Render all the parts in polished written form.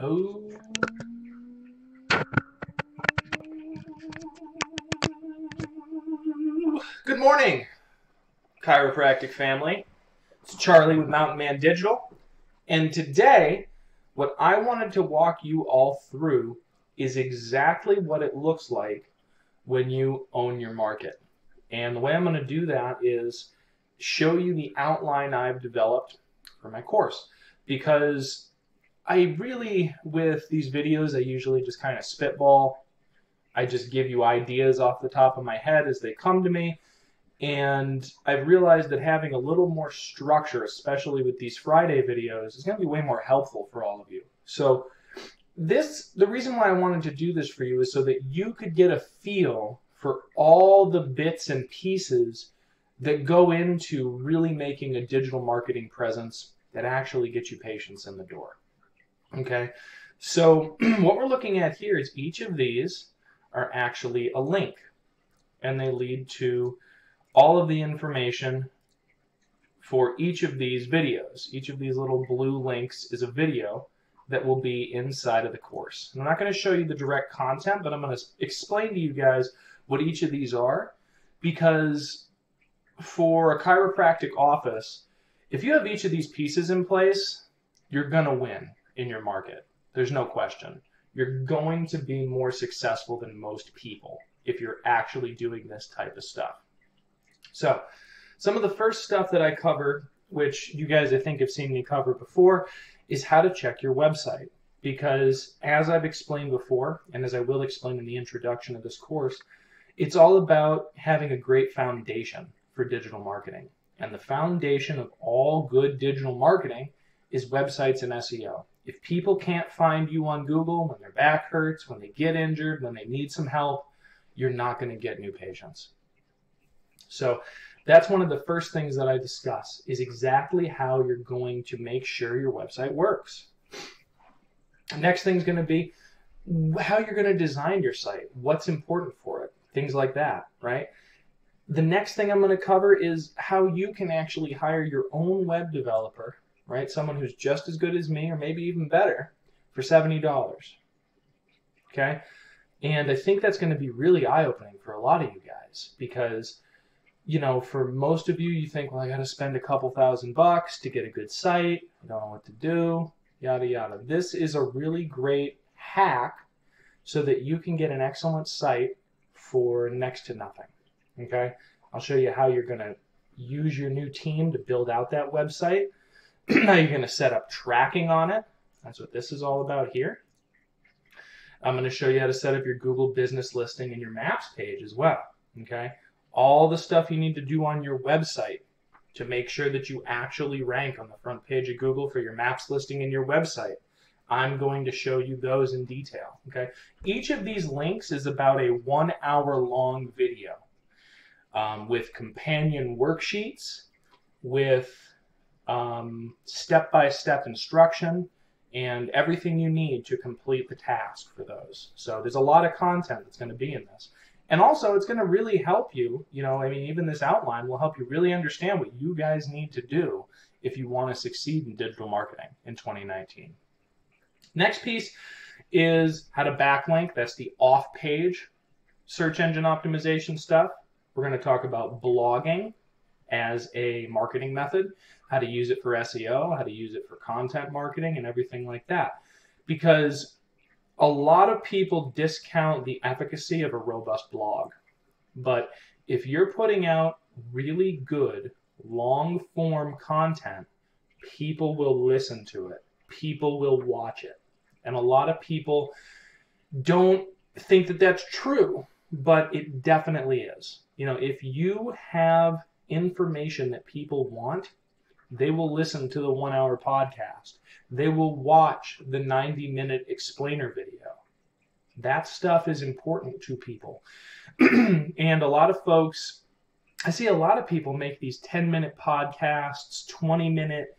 Oh. Good morning, chiropractic family. It's Charlie with Mountain Man Digital. And today, what I wanted to walk you all through is exactly what it looks like when you own your market. And the way I'm going to do that is show you the outline I've developed for my course. Because I really, with these videos, I usually just kind of spitball. I just give you ideas off the top of my head as they come to me. And I've realized that having a little more structure, especially with these Friday videos, is going to be way more helpful for all of you. So the reason why I wanted to do this for you is so that you could get a feel for all the bits and pieces that go into really making a digital marketing presence that actually gets you patients in the door. Okay, so what we're looking at here is each of these are actually a link, and they lead to all of the information for each of these videos. Each of these little blue links is a video that will be inside of the course. And I'm not going to show you the direct content, but I'm going to explain to you guys what each of these are, because for a chiropractic office, if you have each of these pieces in place, you're going to win in your market. There's no question. You're going to be more successful than most people if you're actually doing this type of stuff. So some of the first stuff that I cover, which you guys I think have seen me cover before, is how to check your website. Because as I've explained before, and as I will explain in the introduction of this course, it's all about having a great foundation for digital marketing. And the foundation of all good digital marketing is websites and SEO. If people can't find you on Google when their back hurts, when they get injured, when they need some help, you're not going to get new patients. So that's one of the first things that I discuss, is exactly how you're going to make sure your website works. Next thing is going to be how you're going to design your site, what's important for it, things like that, right? The next thing I'm going to cover is how you can actually hire your own web developer, right? Someone who's just as good as me, or maybe even better, for $70. Okay? And I think that's going to be really eye-opening for a lot of you guys, because, you know, for most of you, you think, well, I got to spend a couple $1,000 to get a good site. I don't know what to do, yada, yada. This is a really great hack so that you can get an excellent site for next to nothing. Okay? I'll show you how you're going to use your new team to build out that website. Now you're going to set up tracking on it. That's what this is all about here. I'm going to show you how to set up your Google business listing and your maps page as well. Okay? All the stuff you need to do on your website to make sure that you actually rank on the front page of Google for your maps listing and your website. I'm going to show you those in detail. Okay? Each of these links is about a 1 hour long video with companion worksheets, with step-by-step instruction, and everything you need to complete the task for those. So there's a lot of content that's going to be in this. And also, it's going to really help you, you know, I mean, even this outline will help you really understand what you guys need to do if you want to succeed in digital marketing in 2019. Next piece is how to backlink. That's the off-page search engine optimization stuff. We're going to talk about blogging as a marketing method, how to use it for SEO, how to use it for content marketing, and everything like that. Because a lot of people discount the efficacy of a robust blog. But if you're putting out really good, long-form content, people will listen to it. People will watch it. And a lot of people don't think that that's true, but it definitely is. You know, if you have information that people want, they will listen to the 1 hour podcast. They will watch the 90-minute explainer video. That stuff is important to people. And a lot of folks, I see a lot of people make these 10-minute podcasts, 20-minute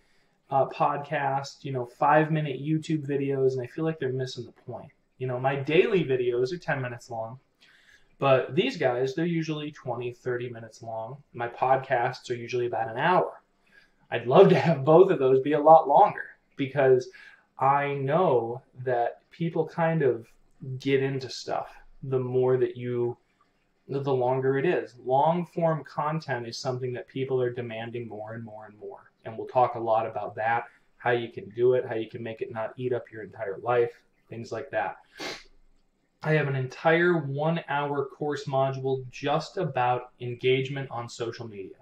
podcasts, you know, 5-minute YouTube videos, and I feel like they're missing the point. You know, my daily videos are 10 minutes long. But these guys, they're usually 20, 30 minutes long. My podcasts are usually about an hour. I'd love to have both of those be a lot longer, because I know that people kind of get into stuff the more that the longer it is. Long form content is something that people are demanding more and more and more. And we'll talk a lot about that, how you can do it, how you can make it not eat up your entire life, things like that. I have an entire 1 hour course module just about engagement on social media.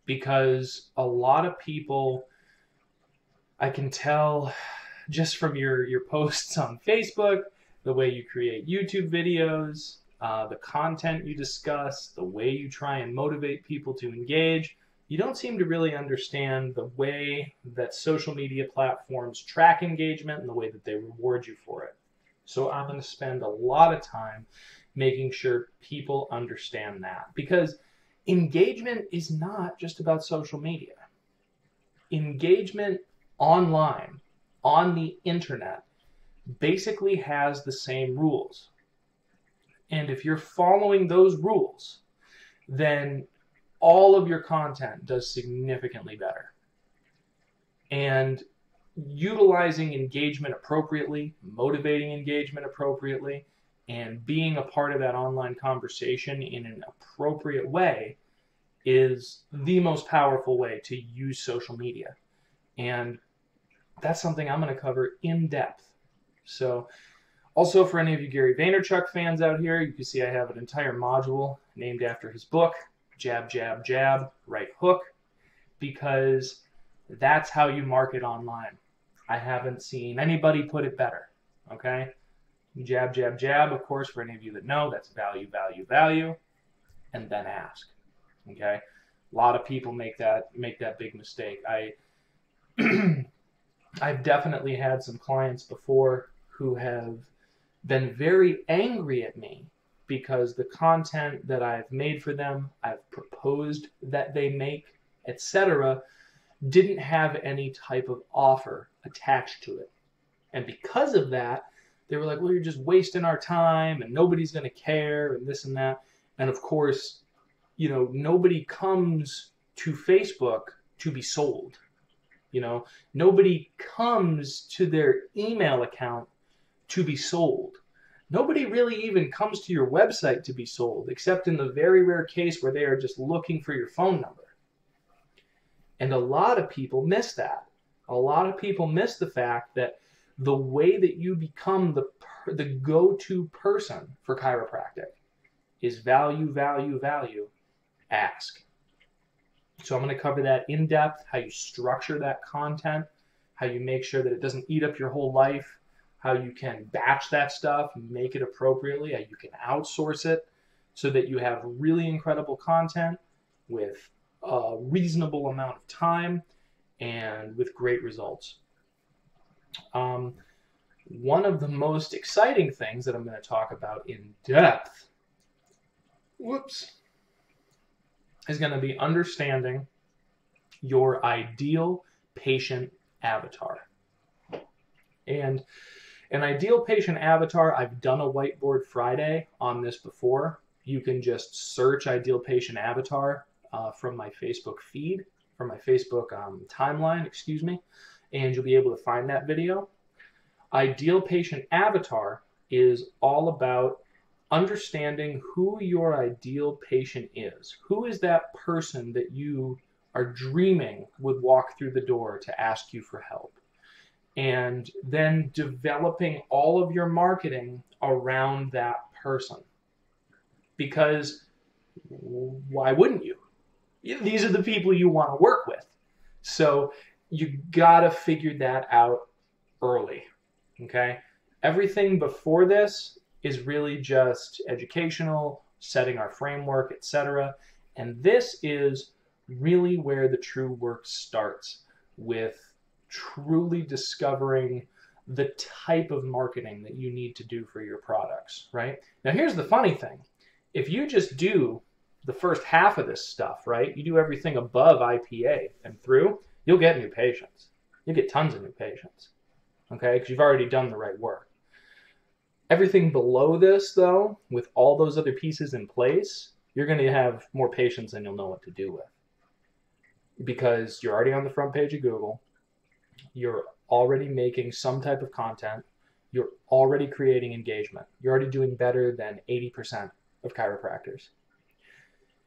Because a lot of people, I can tell just from your posts on Facebook, the way you create YouTube videos, the content you discuss, the way you try and motivate people to engage, you don't seem to really understand the way that social media platforms track engagement and the way that they reward you for it. So I'm going to spend a lot of time making sure people understand that, because engagement is not just about social media. Engagement online, on the internet, basically has the same rules. And if you're following those rules, then all of your content does significantly better. And utilizing engagement appropriately, motivating engagement appropriately, and being a part of that online conversation in an appropriate way is the most powerful way to use social media. And that's something I'm going to cover in depth. So also, for any of you Gary Vaynerchuk fans out here, you can see I have an entire module named after his book, Jab, Jab, Jab, Right Hook, because that's how you market online. I haven't seen anybody put it better, okay? Jab, jab, jab, of course, for any of you that know, that's value, value, value, and then ask, okay? A lot of people make that big mistake. I've definitely had some clients before who have been very angry at me because the content that I've made for them, I've proposed that they make, etc., didn't have any type of offer attached to it. And because of that, they were like, well, you're just wasting our time and nobody's going to care and this and that. And of course, you know, nobody comes to Facebook to be sold. You know, nobody comes to their email account to be sold. Nobody really even comes to your website to be sold, except in the very rare case where they are just looking for your phone number. And a lot of people miss that. A lot of people miss the fact that the way that you become the go-to person for chiropractic is value, value, value, ask. So I'm going to cover that in depth, how you structure that content, how you make sure that it doesn't eat up your whole life, how you can batch that stuff, make it appropriately, how you can outsource it so that you have really incredible content with a reasonable amount of time and with great results. One of the most exciting things that I'm going to talk about in depth, is going to be understanding your ideal patient avatar. And an ideal patient avatar, I've done a Whiteboard Friday on this before. You can just search ideal patient avatar from my Facebook feed, from my Facebook timeline, and you'll be able to find that video. Ideal patient avatar is all about understanding who your ideal patient is. Who is that person that you are dreaming would walk through the door to ask you for help? And then developing all of your marketing around that person. Because why wouldn't you? These are the people you want to work with. So you gotta figure that out early, okay? Everything before this is really just educational, setting our framework, etc. And this is really where the true work starts, with truly discovering the type of marketing that you need to do for your products, right? Now, here's the funny thing. If you just do the first half of this stuff, right, you do everything above IPA and through, you'll get new patients. You'll get tons of new patients, okay, because you've already done the right work. Everything below this, though, with all those other pieces in place, you're going to have more patients than you'll know what to do with. Because you're already on the front page of Google. You're already making some type of content. You're already creating engagement. You're already doing better than 80% of chiropractors.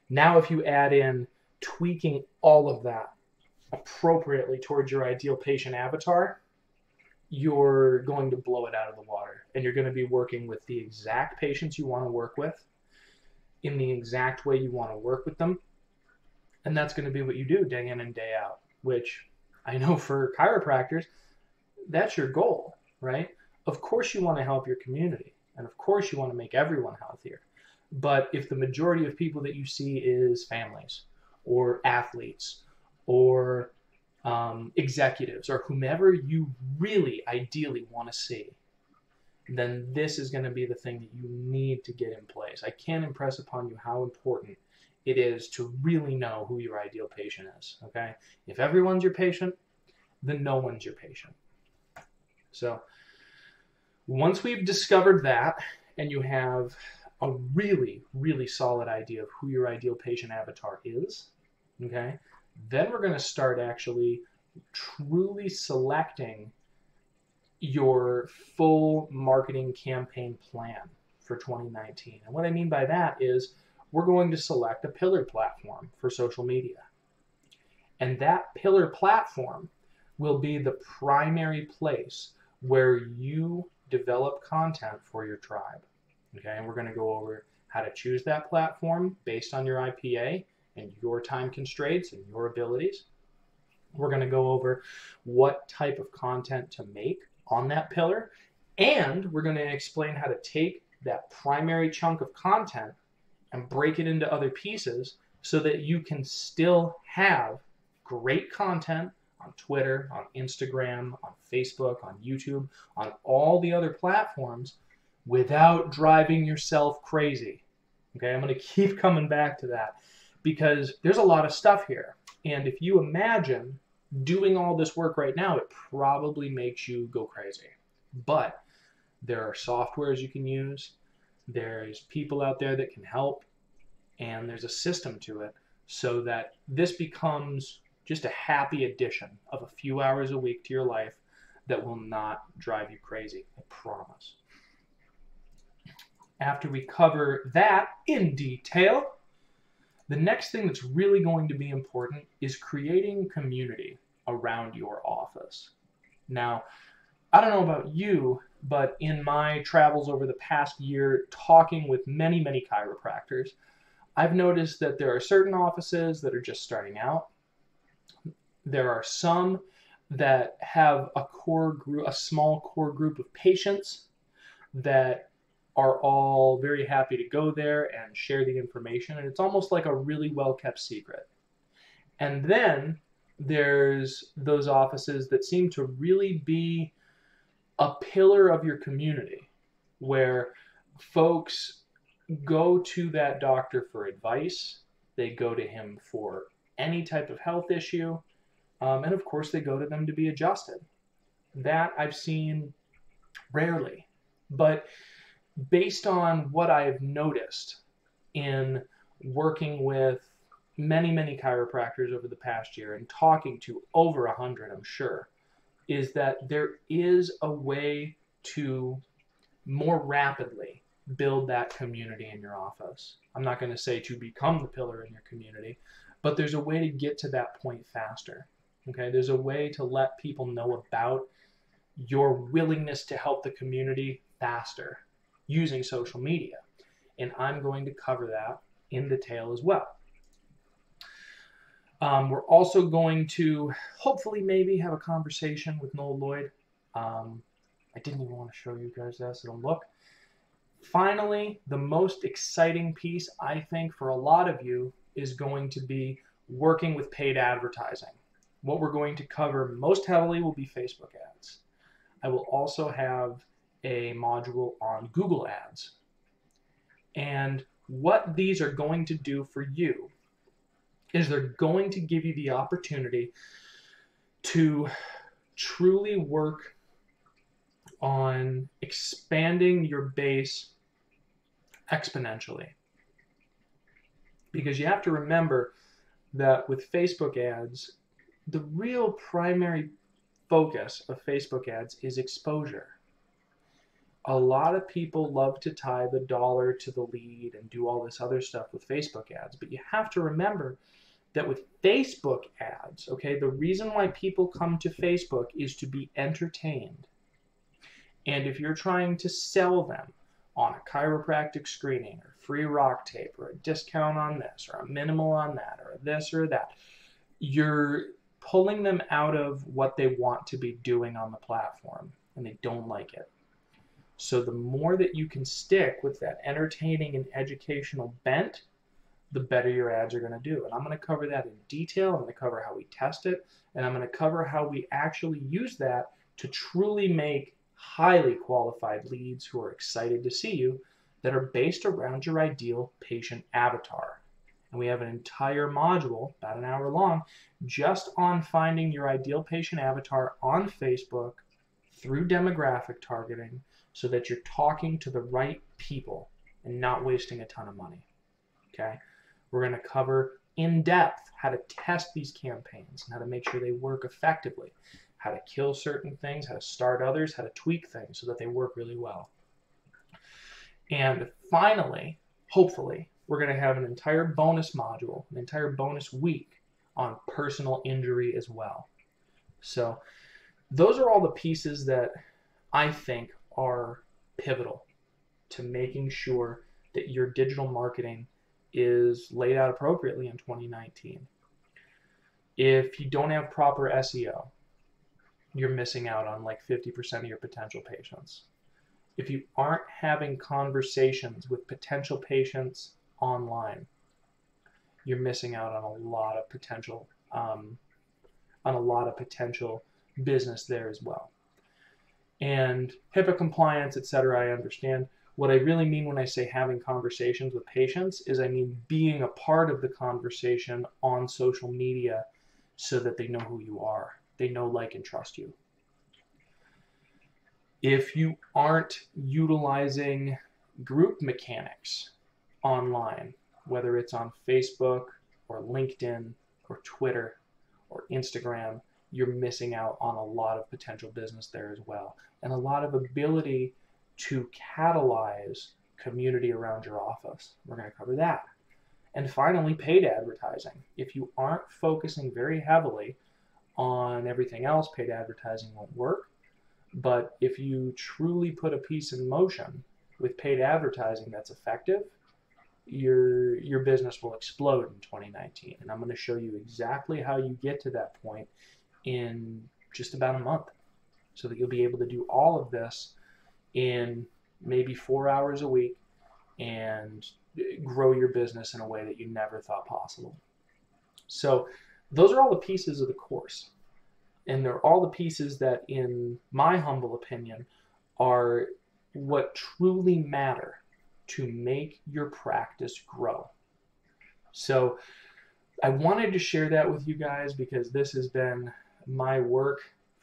Now, if you add in tweaking all of that appropriately towards your ideal patient avatar, you're going to blow it out of the water. And you're going to be working with the exact patients you want to work with in the exact way you want to work with them. And that's going to be what you do day in and day out, which I know for chiropractors, that's your goal, right? Of course you want to help your community. And of course you want to make everyone healthier. But if the majority of people that you see is families or athletes or executives or whomever you really ideally want to see, then this is going to be the thing that you need to get in place. I can't impress upon you how important it is to really know who your ideal patient is, okay? If everyone's your patient, then no one's your patient. So once we've discovered that and you have a really, really solid idea of who your ideal patient avatar is, okay, then we're going to start actually truly selecting your full marketing campaign plan for 2019. And what I mean by that is we're going to select a pillar platform for social media. And that pillar platform will be the primary place where you develop content for your tribe. Okay, and we're going to go over how to choose that platform based on your IPA and your time constraints and your abilities. We're going to go over what type of content to make on that pillar, and we're going to explain how to take that primary chunk of content and break it into other pieces so that you can still have great content on Twitter, on Instagram, on Facebook, on YouTube, on all the other platforms without driving yourself crazy. Okay, I'm going to keep coming back to that because there's a lot of stuff here. And if you imagine doing all this work right now, it probably makes you go crazy. But there are softwares you can use. There's people out there that can help. And there's a system to it so that this becomes just a happy addition of a few hours a week to your life that will not drive you crazy, I promise. After we cover that in detail, the next thing that's really going to be important is creating community around your office. Now, I don't know about you, but in my travels over the past year, talking with many, many chiropractors, I've noticed that there are certain offices that are just starting out. There are some that have a core group, a small core group of patients that are all very happy to go there and share the information. And it's almost like a really well-kept secret. And then there's those offices that seem to really be a pillar of your community where folks go to that doctor for advice. They go to him for any type of health issue. And of course, they go to them to be adjusted. That I've seen rarely. But based on what I've noticed in working with many, many chiropractors over the past year and talking to over 100, I'm sure, is that there is a way to more rapidly build that community in your office. I'm not going to say to become the pillar in your community, but there's a way to get to that point faster. Okay, there's a way to let people know about your willingness to help the community faster using social media. And I'm going to cover that in detail as well. We're also going to hopefully maybe have a conversation with Noel Lloyd. I didn't even want to show you guys that, so don't look. Finally, the most exciting piece, I think, for a lot of you is going to be working with paid advertising. What we're going to cover most heavily will be Facebook ads. I will also have a module on Google Ads. And what these are going to do for you is they're going to give you the opportunity to truly work on expanding your base exponentially. Because you have to remember that with Facebook ads, the real primary focus of Facebook ads is exposure. A lot of people love to tie the dollar to the lead and do all this other stuff with Facebook ads, but you have to remember that with Facebook ads, okay, the reason why people come to Facebook is to be entertained. And if you're trying to sell them on a chiropractic screening or free rock tape or a discount on this or a minimal on that or this or that, you're pulling them out of what they want to be doing on the platform, and they don't like it. So the more that you can stick with that entertaining and educational bent, the better your ads are going to do. And I'm going to cover that in detail. I'm going to cover how we test it, and I'm going to cover how we actually use that to truly make highly qualified leads who are excited to see you that are based around your ideal patient avatar. And we have an entire module, about an hour long, just on finding your ideal patient avatar on Facebook through demographic targeting so that you're talking to the right people and not wasting a ton of money. Okay? We're going to cover in depth how to test these campaigns and how to make sure they work effectively, how to kill certain things, how to start others, how to tweak things so that they work really well. And finally, hopefully, we're going to have an entire bonus module, an entire bonus week on personal injury as well. So those are all the pieces that I think are pivotal to making sure that your digital marketing is laid out appropriately in 2019. If you don't have proper SEO, you're missing out on like 50% of your potential patients. If you aren't having conversations with potential patients online, you're missing out on a lot of potential business there as well. And HIPAA compliance, etc., I understand. What I really mean when I say having conversations with patients is I mean being a part of the conversation on social media so that they know who you are. They know, like, and trust you. If you aren't utilizing group mechanics online, whether it's on Facebook or LinkedIn or Twitter or Instagram, you're missing out on a lot of potential business there as well, and a lot of ability to catalyze community around your office. We're going to cover that. And finally, paid advertising. If you aren't focusing very heavily on everything else, paid advertising won't work. But if you truly put a piece in motion with paid advertising that's effective, your business will explode in 2019. And I'm going to show you exactly how you get to that point in just about a month, so that you'll be able to do all of this in maybe 4 hours a week and grow your business in a way that you never thought possible. So those are all the pieces of the course. And they're all the pieces that, in my humble opinion, are what truly matter to make your practice grow. So I wanted to share that with you guys because this has been my work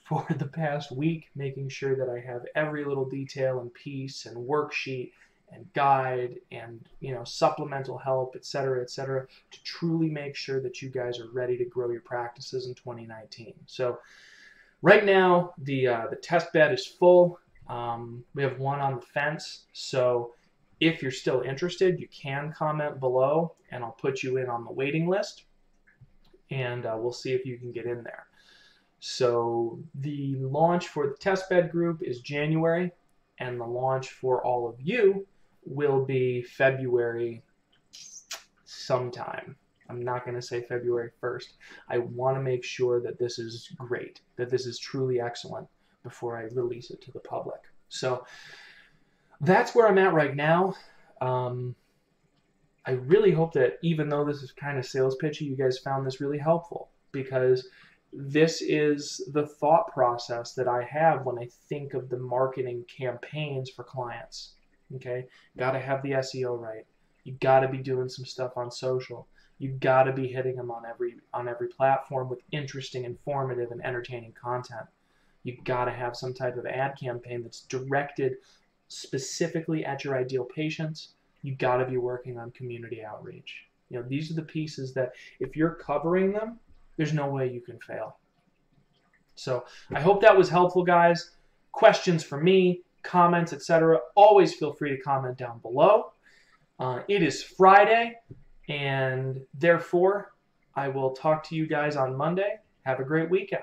for the past week, making sure that I have every little detail and piece and worksheet and guide and, supplemental help, et cetera, to truly make sure that you guys are ready to grow your practices in 2019. So right now, the test bed is full. We have one on the fence. So if you're still interested, you can comment below, and I'll put you in on the waiting list, and we'll see if you can get in there. So the launch for the test bed group is January, and the launch for all of you will be February sometime. I'm not going to say February 1st. I want to make sure that this is great, that this is truly excellent before I release it to the public. So that's where I'm at right now. I really hope that, even though this is kind of sales pitchy, you guys found this really helpful, because this is the thought process that I have when I think of the marketing campaigns for clients. Okay, got to have the SEO right. You got to be doing some stuff on social. You got to be hitting them on every platform with interesting, informative, and entertaining content. You got to have some type of ad campaign that's directed specifically at your ideal patients. You got to be working on community outreach. These are the pieces that, if you're covering them, there's no way you can fail. So I hope that was helpful, guys. Questions for me, comments, etc., always feel free to comment down below. It is Friday, and therefore I will talk to you guys on Monday. Have a great weekend.